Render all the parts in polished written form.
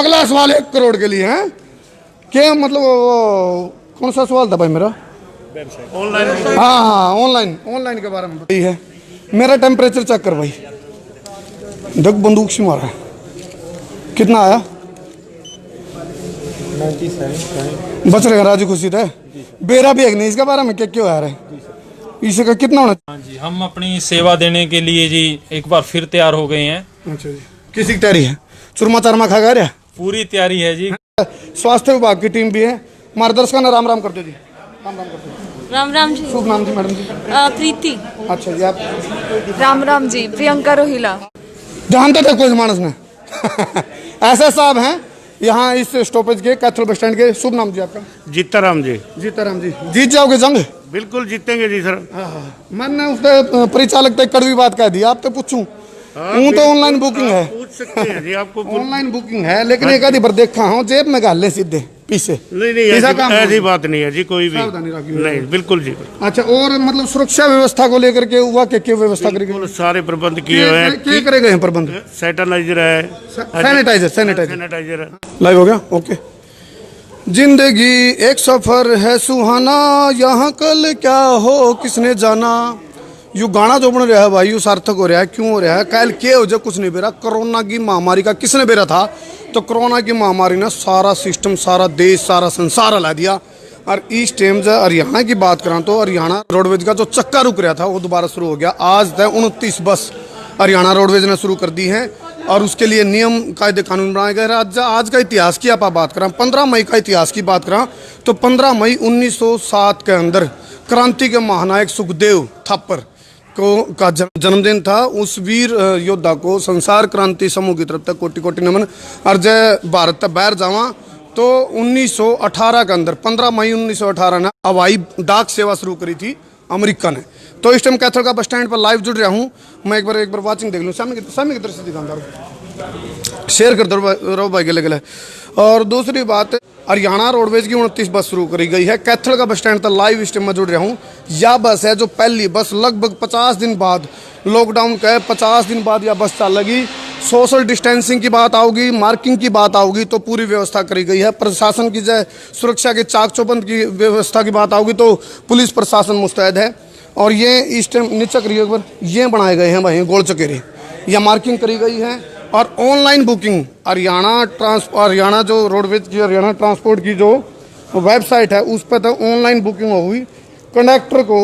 अगला सवाल 1 करोड़ के लिए है। क्या मतलब कौन सा सवाल था भाई मेरा? ऑनलाइन। हाँ, ऑनलाइन के बारे में है। मेरा टेम्परेचर चेक कर भाई। देख बंदूक से मारा है। कितना आया? 97 बच रहेगा राजू खुशी थे। बेरा भी है नहीं इसके बारे में क्या क्यों आ रहा है? इसका कितना होना? हाँ जी, हम अपनी सेवा देने के लिए जी एक बार फिर तैयार हो गए हैं। अच्छा जी, किसी की तैयारी है? चुरमा चारमा खा गया? पूरी तैयारी है जी। स्वास्थ्य विभाग की टीम भी है। मार्गदर्शक ने राम राम कर दो जी। राम राम कर दो। राम राम जी। शुभ नाम जी मैडम जी? प्रीति। अच्छा जी, आप? राम राम जी, प्रियंका रोहिला। जानते थे कोई मानस ने? ऐसे साहब हैं यहाँ इस स्टॉपेज के कैथल बस स्टैंड के। शुभ नाम जी आपका? जीताराम जी। जीताराम जी, जीत जाओगे जंग? बिल्कुल जीतेंगे जी सर। मैंने उसने परिचालक तक कड़वी बात कह दी। आप तो पूछूं? तो ऑनलाइन बुकिंग है। पूछ सकते हैं जी, आपको ऑनलाइन बुकिंग है, लेकिन एक आधी बार देखा हूँ जेब में गाले सीधे पीछे। नहीं ऐसी बात नहीं है जी, कोई भी नहीं, बिल्कुल जी। अच्छा, और मतलब सुरक्षा व्यवस्था को लेकर के हुआ क्या व्यवस्था करेगी? सारे प्रबंध किए हुए हैं। क्या करे गए प्रबंध? सैनिटाइजर है। सैनिटाइजर लाइव हो गया। ओके। जिंदगी एक सफर है सुहाना, यहाँ कल क्या हो किसने जाना। यू गाना जो बन रहा है भाई, यू सार्थक हो रहा है। क्यों हो रहा है? कल क्या हो जाए कुछ नहीं बेरा। कोरोना की महामारी का किसने बेरा था? तो कोरोना की महामारी ने सारा सिस्टम, सारा देश, सारा संसार हिला दिया। और इस टाइम जब हरियाणा की बात करा तो हरियाणा रोडवेज का जो चक्का रुक रहा था वो दोबारा शुरू हो गया। आज तक 29 बस हरियाणा रोडवेज ने शुरू कर दी है और उसके लिए नियम कायदे कानून बनाए गए। आज का इतिहास की आप बात करें, 15 मई का इतिहास की बात करें तो 15 मई 1907 के अंदर क्रांति के महानायक सुखदेव थापर का जन्मदिन था। उस वीर योद्धा को संसार क्रांति समूह की तरफ तक कोटि कोटि नमन। और जय भारत तक बाहर जावा तो 1918 के अंदर 15 मई 1918 ने हवाई डाक सेवा शुरू करी थी अमेरिका ने। तो इस टाइम कैथल का बस स्टैंड पर लाइव जुड़ रहा हूँ मैं। एक बार वाचिंग देख लूँ। सामने की तरफ से दुकानदार शेयर कर दो रहो भाई गले गले। और दूसरी बात, हरियाणा रोडवेज की 29 बस शुरू करी गई है। कैथल का बस स्टैंड तक लाइव स्ट्रीम में जुड़ रहा हूँ। यह बस है जो पहली बस लगभग 50 दिन बाद, लॉकडाउन के 50 दिन बाद यह बस चल लगी। सोशल डिस्टेंसिंग की बात आओगी, मार्किंग की बात आओगी तो पूरी व्यवस्था करी गई है। प्रशासन की जय सुरक्षा के चाक चौबंद की व्यवस्था की बात आओगी तो पुलिस प्रशासन मुस्तैद है। और ये इस टाइम नीचे करिए एक बार, ये बनाए गए हैं भाई गोल चकेरे, यह मार्किंग करी गई है। और ऑनलाइन बुकिंग हरियाणा जो रोडवेज की, हरियाणा ट्रांसपोर्ट की जो वेबसाइट है उस पर तो ऑनलाइन बुकिंग होगी। कंडक्टर को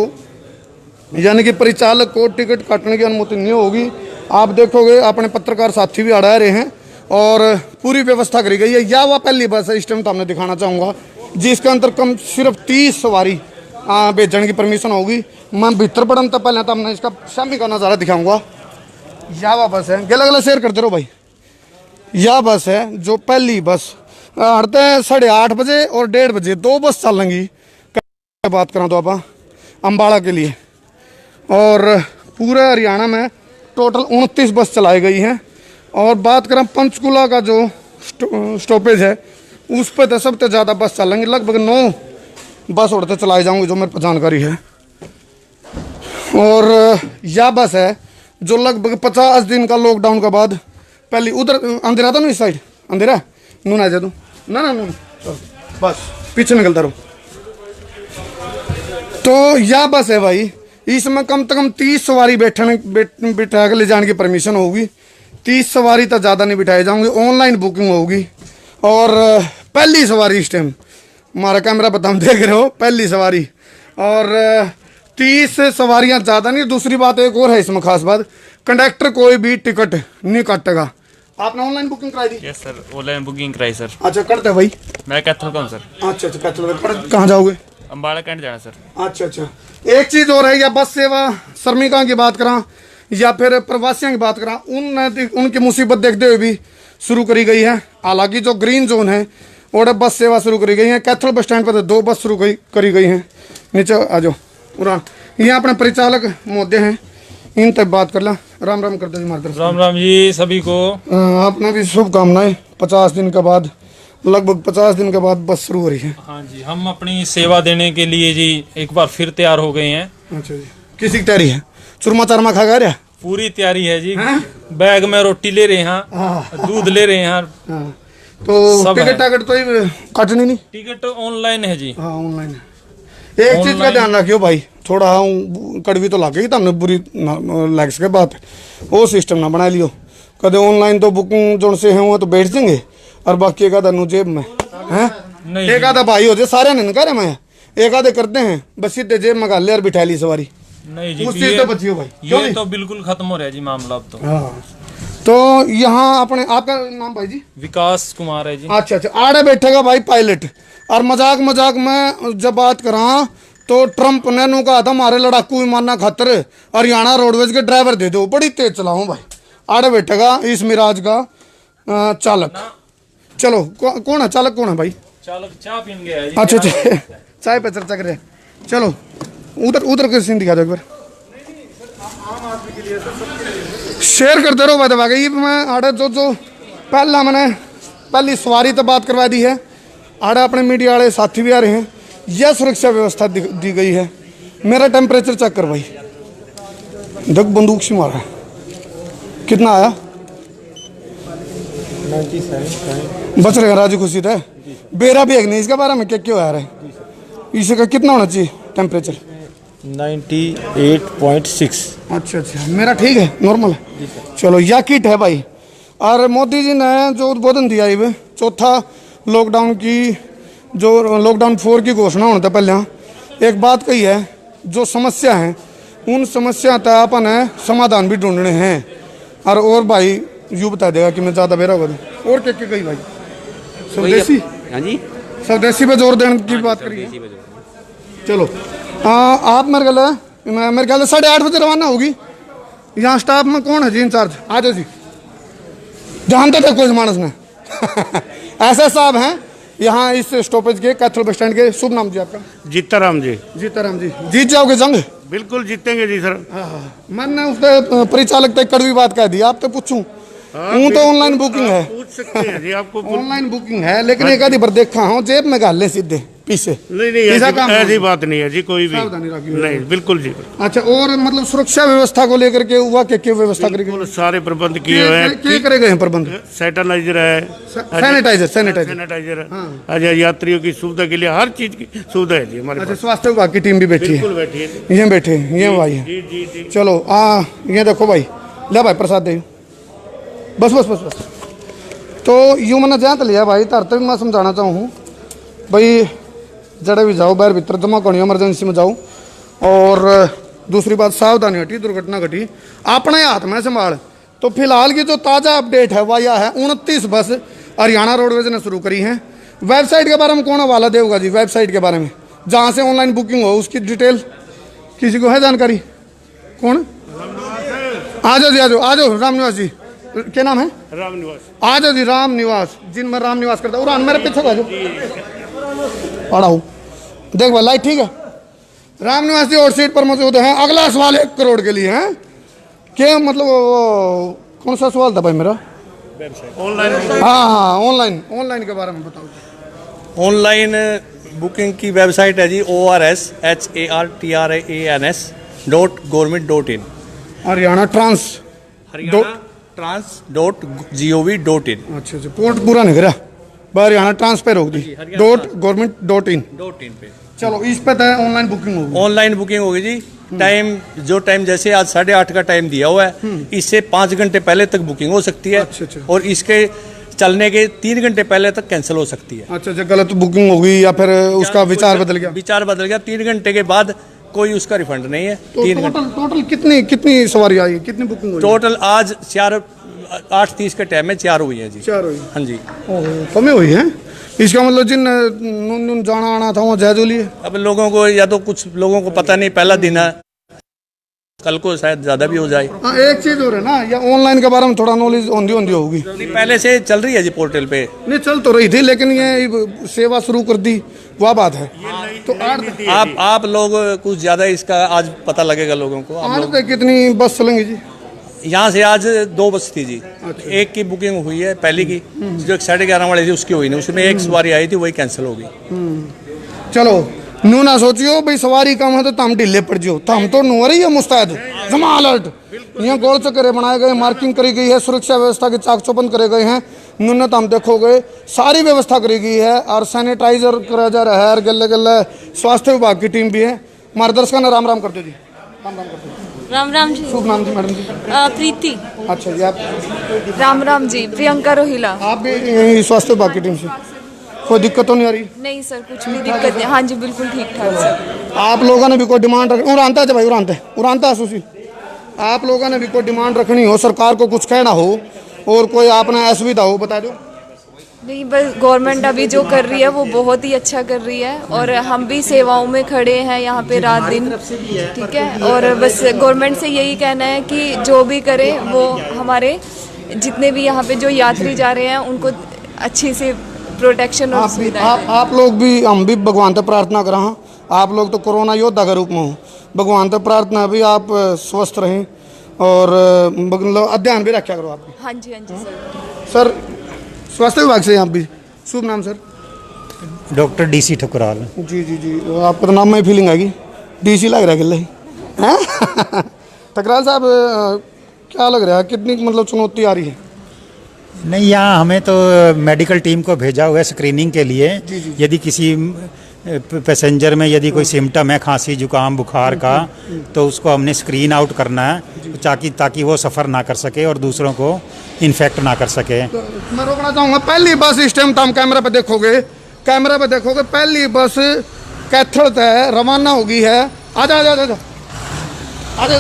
यानी कि परिचालक को टिकट काटने की अनुमति नहीं होगी। आप देखोगे अपने पत्रकार साथी भी अड़ा रहे हैं और पूरी व्यवस्था करी गई है। या वह पहली बस है इस टाइम तो हमने दिखाना चाहूँगा जिसके अंदर कम सिर्फ 30 सवारी भेजने की परमिशन होगी। मैं भीतर पढ़न तो पहले तो हमने इसका शामी का नज़ारा दिखाऊंगा। यह बस है, गला गला शेयर करते रहो भाई। यह बस है जो पहली बस हटते हैं 8:30 बजे और 1:30 बजे, 2 बस चलेंगी। बात करें तो आप अम्बाड़ा के लिए। और पूरे हरियाणा में टोटल 29 बस चलाई गई हैं। और बात करें पंचकुला का जो स्टॉपेज है उस पर तो सबसे ज़्यादा बस चलेंगी। लगभग 9 बस उड़ते चलाए जाऊँगी जो मेरे पास जानकारी है। और यह बस है जो लगभग 50 दिन का लॉकडाउन के बाद पहली उधर अंधेरा था ना, इस साइड अंधेरा नून आ जा तू ना नून बस पीछे निकलता रहो। तो यह बस है भाई, इसमें कम से कम 30 सवारी बिठा के ले जाने की परमिशन होगी। 30 सवारी तो ज़्यादा नहीं बिठाई जाऊंगी। ऑनलाइन बुकिंग होगी। और पहली सवारी इस टाइम हमारा कैमरा बता देख रहे हो, पहली सवारी। और 30 सवारियां ज़्यादा नहीं। दूसरी बात एक और है इसमें खास बात, कंडक्टर कोई भी टिकट नहीं काटेगा। आपने ऑनलाइन बुकिंग कराई थी? यस सर, ऑनलाइन बुकिंग कराई सर। अच्छा, करते भाई? मैं कैथल का हूँ सर। अच्छा, कैथल कहाँ जाओगे? अम्बाड़ा कैंट जाना सर। अच्छा, एक चीज़ और है, या बस सेवा श्रमिकों की बात करा या फिर प्रवासियों की बात करा, उनकी मुसीबत देखते हुए भी शुरू करी गई है। हालांकि जो ग्रीन जोन है और बस सेवा शुरू करी गई है। कैथल बस स्टैंड पर 2 बस शुरू करी गई हैं। नीचे आ जाओ उड़ान। ये अपने परिचालक महोदय हैं, इन तक बात कर ला। राम राम करते जी। राम राम जी सभी को। आपने भी शुभकामनाएं। 50 दिन के बाद, लगभग 50 दिन के बाद बस शुरू हो रही है। हाँ जी, हम अपनी सेवा देने के लिए जी एक बार फिर तैयार हो गए हैं। अच्छा जी, किसी की तैयारी है? चुरमा चारमा खा गया? पूरी तैयारी है जी। बैग में रोटी ले रहे हैं, दूध ले रहे हैं। तो सब टिकट टाकट तो ही कटनी नहीं। टिकट ऑनलाइन है जी। हाँ ऑनलाइन है। एक चीज का ध्यान रखियो भाई, थोड़ा कड़वी तो लागेगी तुमने बुरी लग सके बात, वो सिस्टम ना बना लियो। कदे ऑनलाइन तो बुकिंग जो से है वो तो बैठ जाएंगे और बाकी एक आधा जेब में है, नहीं एक आधा भाई हो जाए सारे नहीं करे मैं, एक आधे करते हैं बस सीधे जेब में गाल ले और बिठा ली सवारी। नहीं जी, उस चीज तो बचियो भाई, क्यों ये नहीं? तो बिल्कुल खत्म हो रहा है जी मामला अब तो। हाँ तो यहाँ अपने आपका नाम भाई जी? विकास कुमार है जी। अच्छा अच्छा, आड़े बैठेगा भाई पायलट, और मजाक मजाक में जब बात करा तो ट्रंप ने नू कहा था हमारे लड़ाकू विमान खातर हरियाणा रोडवेज के ड्राइवर दे दो, बड़ी तेज चलाऊं भाई। आड़े बैठेगा इस मिराज का चालक। चलो कौन है चालक, कौन है भाई? चालक चाय पीन गया है जी। अच्छा अच्छा, चाय पे चर्चा करे। चलो उधर उधर के सीन दिखा दो एक बार, शेयर करते रहो भाई दबा के। ये मैं आड़े जो पहला मैंने पहली सवारी तो बात करवा दी है, आड़े अपने मीडिया वाले साथी भी आ रहे हैं। यह सुरक्षा व्यवस्था दी गई है। मेरा टेम्परेचर चेक कर भाई, देख बंदूक से मारा कितना आया? 97 बच रहे राजू खुशी थे बेरा भी है नहीं इसके बारे में क्या क्यों आ रहा है? इसका कितना होना चाहिए टेम्परेचर? 98.6। अच्छा अच्छा, मेरा ठीक है, नॉर्मल है। चलो यह किट है भाई। और मोदी जी ने जो उद्बोधन दिया ये चौथा लॉकडाउन की, जो लॉकडाउन 4 की घोषणा होने से पहले एक बात कही है, जो समस्या है उन समस्या तक अपन है समाधान भी ढूंढने हैं। और भाई यूँ बता देगा कि मैं ज़्यादा बेरा होगा तो। और क्या क्या कही भाई? स्वदेशी, हाँ जी, स्वदेशी पे जोर देने की बात करिए। चलो आप मेरे ख्याल से 8:30 बजे रवाना होगी। यहाँ स्टाफ में कौन है जी इंचार्ज? आ जाओ जी, जानते थे कुछ मानस ने ऐसे साहब हैं यहाँ इस स्टॉपेज के कैथल बस स्टैंड के। शुभ नाम जी आपका? जीताराम जी। जीताराम जी, जीत जाओगे जंग? बिल्कुल जीतेंगे जी सर। मैंने उसने परिचालक तक कड़वी बात कह दी, आप तो पूछूं हूँ तो ऑनलाइन बुकिंग है, पूछ सकते हैं जी आपको। ऑनलाइन बुकिंग है, लेकिन एक आधी बार देखा हूँ जेब में गाल ले सीधे पीछे। नहीं ऐसी बात नहीं है जी, कोई भी नहीं, बिल्कुल जी। अच्छा, और मतलब सुरक्षा व्यवस्था को लेकर के हुआ क्या व्यवस्था करेगी? बिल्कुल सारे प्रबंध किए हुए हैं। क्या करे गए हैं प्रबंध? सैनिटाइजर है, सैनिटाइजर। अच्छा, यात्रियों की सुविधा के लिए हर चीज की सुविधा है जी हमारे अच्छा, पास। स्वास्थ्य विभाग की टीम भी बैठी है? बिल्कुल बैठी है, ये बैठे ये भाई है। जी जी जी। चलो ये देखो भाई, ले भाई प्रसाद दे, बस बस बस बस। तो यूँ मैंने जहाँ लिया भाई तरते भी मैं समझाना चाहूँ भाई, जड़े भी जाओ बाहर भीतर जमा करनी इमरजेंसी में जाओ। और दूसरी बात, सावधानी हटी, दुर्घटना घटी अपने हाथ में संभाल। तो फिलहाल की जो ताज़ा अपडेट है वह यह है, 29 बस हरियाणा रोडवेज ने शुरू करी हैं। वेबसाइट के बारे में कौन हवाला देगा जी? वेबसाइट के बारे में जहाँ से ऑनलाइन बुकिंग हो उसकी डिटेल किसी को है जानकारी? कौन? आ जाओ जी, आ जाओ राम निवास जी। क्या नाम है? राम निवास। आ जाओ जी, राम निवास, जिनमें राम निवास करता हूँ। मेरे पीछे आ जाओ, पड़ा हूँ देख भाई, लाइट ठीक है। राम निवास जी और सीट पर मौजूद हैं। अगला सवाल 1 करोड़ के लिए है। क्या मतलब कौन सा सवाल था भाई मेरा? ऑनलाइन। हाँ, ऑनलाइन के बारे में बताओ। ऑनलाइन बुकिंग की वेबसाइट है जी ORSHARTRANS.government.in। हरियाणा trans.gov.in। अच्छा अच्छा, पोर्ट पूरा नहीं करा, हरियाणा ट्रांस पे रोक दी .government.in पे। चलो इस पे तो ऑनलाइन बुकिंग होगी। ऑनलाइन बुकिंग होगी जी। टाइम जैसे आज 8:30 का टाइम दिया हुआ है, इससे 5 घंटे पहले तक बुकिंग हो सकती है। अच्छा अच्छा। और इसके चलने के 3 घंटे पहले तक कैंसिल हो सकती है। अच्छा अच्छा, गलत बुकिंग होगी या फिर उसका विचार बदल गया? विचार बदल गया, 3 घंटे के बाद कोई उसका रिफंड नहीं है। तो 3 घंटे टोटल कितनी सवारी आई, कितनी बुकिंग हुई? टोटल आज 8:30 के टाइम में 4 हुई है जी। 4 हुई? हाँ जी। कमी हुई है। इसका मतलब जिन जाना आना था वो जायज लिए। अब लोगों को, या तो कुछ लोगों को पता नहीं, पहला दिन है, कल को शायद ज्यादा भी हो जाए। एक चीज हो रहा है ना, या ऑनलाइन के बारे में थोड़ा नॉलेज होंदी होगी। पहले से चल रही है जी पोर्टल पे। नहीं चल तो रही थी, लेकिन ये सेवा शुरू कर दी, वह बात है। तो आप लोग कुछ ज्यादा इसका आज पता लगेगा लोगों को। आज तक कितनी बस चलेंगी जी? यहाँ से आज 2 बस थी जी। एक की बुकिंग हुई है, पहली की जो 11:30 वाली थी उसकी हुई नहीं, उसमें एक सवारी आई थी, वही कैंसिल हो गई। चलो नू ना सोचियो भाई सवारी कम है तो तम ढीले पड़ जियो, तम तो नू रही है मुस्तैद जमा अलर्ट। यहाँ गोल चक्कर बनाए गए, मार्किंग करी गई है, सुरक्षा व्यवस्था के चाक चौबंद करे गए हैं। न्यूनतम देखोगे सारी व्यवस्था करी गई है और सैनिटाइजर करा जा रहा है और गले गले स्वास्थ्य विभाग की टीम भी है। मार्गदर्शन राम राम करते जी, राम राम करते राम राम जी। शुभ नाम जी मैडम जी? प्रीति। अच्छा जी, आप राम जी, प्रियंका रोहिला। आप भी यही स्वास्थ्य विभाग की टीम से? कोई दिक्कत तो नहीं आ रही? नहीं सर, कुछ भी दिक्कत नहीं। हाँ जी, बिल्कुल ठीक ठाक सर। आप लोगों ने भी कोई डिमांड रख उड़ानता है भाई, उड़ानता है सुशील, आप लोगों ने भी कोई डिमांड रखनी हो, सरकार को कुछ कहना हो और कोई आपने असुविधा हो, बता दो। नहीं, बस गवर्नमेंट अभी जो कर रही है वो बहुत ही अच्छा कर रही है और हम भी सेवाओं में खड़े हैं यहाँ पे रात दिन, ठीक है। और बस गवर्नमेंट से यही कहना है कि जो भी करे वो हमारे जितने भी यहाँ पे जो यात्री जा रहे हैं उनको अच्छी से प्रोटेक्शन और सुविधा। आप लोग भी, हम भी भगवान से प्रार्थना कर रहे हैं, आप लोग तो कोरोना योद्धा के रूप में हो, भगवान से प्रार्थना भी आप स्वस्थ रहें और मतलब अध्ययन भी रखा करो आपकी। हाँ जी सर। सर स्वास्थ्य विभाग से आप भी? शुभ नाम सर? Doctor DC Thakural. जी जी जी, आपका तो नाम में फीलिंग आएगी, DC लग रहा है गले हैं। ठकुराल साहब, क्या लग रहा है, कितनी मतलब चुनौती आ रही है? नहीं, यहाँ हमें तो मेडिकल टीम को भेजा हुआ है स्क्रीनिंग के लिए। यदि किसी पैसेंजर में यदि कोई सिम्टम है खांसी जुकाम बुखार का, तो उसको हमने स्क्रीन आउट करना है ताकि वो सफ़र ना कर सके और दूसरों को इन्फेक्ट ना कर सके। तो मैं रोकना चाहूँगा, पहली बस इस टाइम तो कैमरा पे देखोगे, पहली बस कैथल से रवाना होगी है। आजा आजा आजा आजा,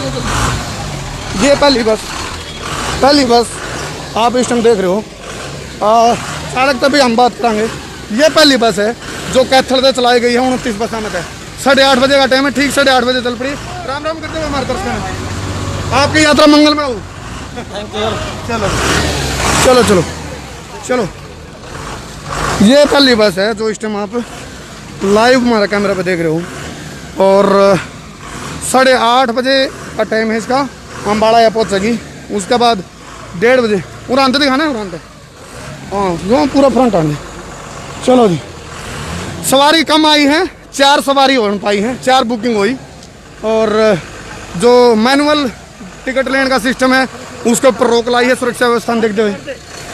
ये पहली बस आप इस टाइम देख रहे हो। सड़क तभी हम बात करेंगे। ये पहली बस है जो कैथल से चलाई गई है, 29 बसा में है। 8:30 बजे का टाइम है, ठीक 8:30 बजे चल पड़ी। राम राम करते हुए हमारे तरफ से आपकी यात्रा मंगलमय हो। चलो चलो चलो चलो, ये पहली बस है जो इस टाइम आप लाइव हमारा कैमरा पे देख रहे हो और 8:30 बजे का टाइम है इसका। अम्बाड़ा या पहुँचेगी, उसके बाद 1:30 बजे उड़ानते दिखाना है, उड़ानते हाँ जो पूरा फ्रंट आने। चलो जी, सवारी कम आई है, 4 सवारी हो पाई हैं, 4 बुकिंग हुई और जो मैनुअल टिकट लेने का सिस्टम है उसके ऊपर रोक लाई है सुरक्षा व्यवस्था देखते हुए।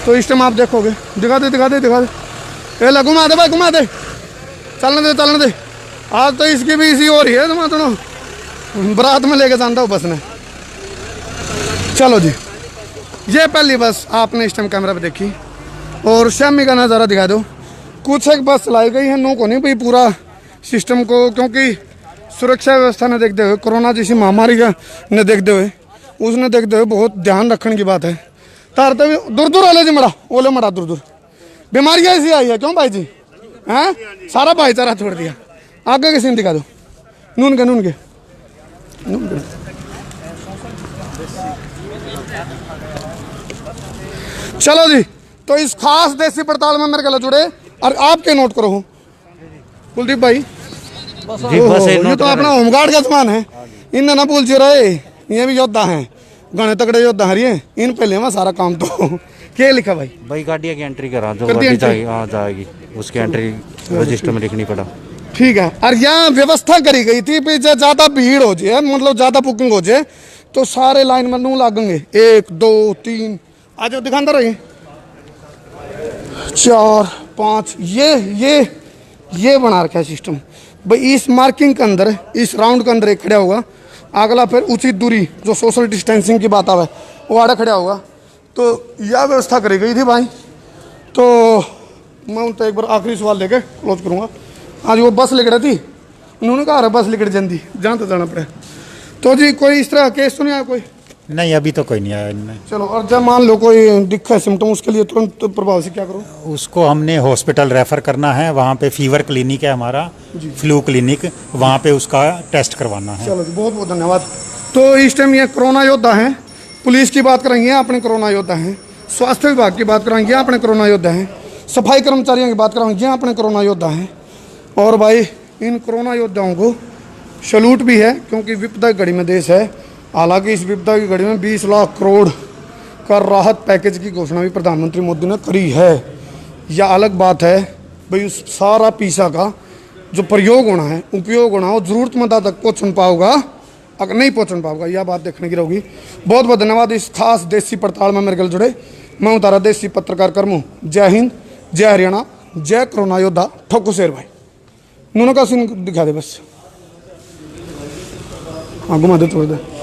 तो इस टाइम आप देखोगे, दिखा दे ये ला, घुमा दे भाई, घुमा दे, चलने दे। आज तो इसकी भी इसी हो रही है, तो मैं बारात में लेके जानता हूँ बस ने। चलो जी, ये पहली बस आपने इस टाइम कैमरा पे देखी और शामी का नज़ारा दिखा दो। कुछ एक बस चलाई गई है, नो को नहीं भाई पूरा सिस्टम को, क्योंकि सुरक्षा व्यवस्था ने देखते हुए, कोरोना जैसी महामारी का ने देखते हुए, उसने देखते हुए बहुत ध्यान रखने की बात है। तारते भी दूर वाले जी मड़ा ओले मड़ा दूर बीमारियाँ ऐसी आई है, क्यों भाई जी हैं? सारा भाईचारा छोड़ दिया। आगे के सीन दिखा दो, नून के चलो जी। तो इस खास देसी पड़ताल में मेरे गले जुड़े और आपके नोट करो कुलदीप भाई, ये तो अपना होमगार्ड का सामान है, इन ना भूल रहे, ये भी योद्धा हैं, घने तगड़े योद्धा हरिए, इन पहले में सारा काम तो क्या लिखा भाई गाड़ी की एंट्री करा जो गाड़ी जाएगी उसकी एंट्री रजिस्टर में लिखनी पड़ा। ठीक है। और यहाँ व्यवस्था करी गई थी पीछे ज्यादा भीड़ हो जाए, मतलब ज्यादा बुकिंग हो जाए तो सारे लाइन में नू लागेंगे, 1 2 3 आज दिखाता रहिए 4 5, ये बना रखा है सिस्टम भाई। इस मार्किंग के अंदर, इस राउंड के अंदर एक खड़ा होगा, अगला फिर उचित दूरी जो सोशल डिस्टेंसिंग की बात आवे वो आड़ा खड़ा होगा। तो यह व्यवस्था करी गई थी भाई। तो मैं उनसे एक बार आखिरी सवाल लेके क्लोज करूँगा। आज वो बस लिख रही थी, उन्होंने कहा बस लिख जल्दी जहाँ तो जाना पड़े। तो जी कोई इस तरह केस तो नहीं आया? कोई नहीं, अभी तो कोई नहीं आया इनमें। चलो, और जब मान लो कोई दिक्कत सिम्टम, उसके लिए तुरंत प्रभाव से क्या करो? उसको हमने हॉस्पिटल रेफर करना है, वहाँ पे फीवर क्लिनिक है हमारा, फ्लू क्लिनिक, वहाँ पे उसका टेस्ट करवाना है। चलो जी, बहुत बहुत धन्यवाद। तो इस टाइम ये कोरोना योद्धा हैं, पुलिस की बात करेंगे अपने कोरोना योद्धा हैं, स्वास्थ्य विभाग की बात कराएंगे अपने कोरोना योद्धा हैं, सफाई कर्मचारियों की बात कराएंगे अपने कोरोना योद्धा हैं। और भाई इन कोरोना योद्धाओं को सैल्यूट भी है, क्योंकि विपदा की घड़ी में देश है। हालांकि इस विपदा की घड़ी में 20 लाख करोड़ का राहत पैकेज की घोषणा भी प्रधानमंत्री मोदी ने करी है। यह अलग बात है भाई, उस सारा पैसा का जो प्रयोग होना है, उपयोग होना है, वो ज़रूरतमंदा तक पहुँच पाओगा, अगर नहीं पहुँच पाओगा, यह बात देखने की रहेगी। बहुत बहुत धन्यवाद इस खास देसी पड़ताल में मेरे गल जुड़े। मैं हूं तारा देसी पत्रकार कर्मू। जय हिंद, जय हरियाणा, जय कोरोना योद्धा ठोकू शेर भाई। नूनों का सीन दिखा दे बस, हाँ घुमा दे थोड़ा दे।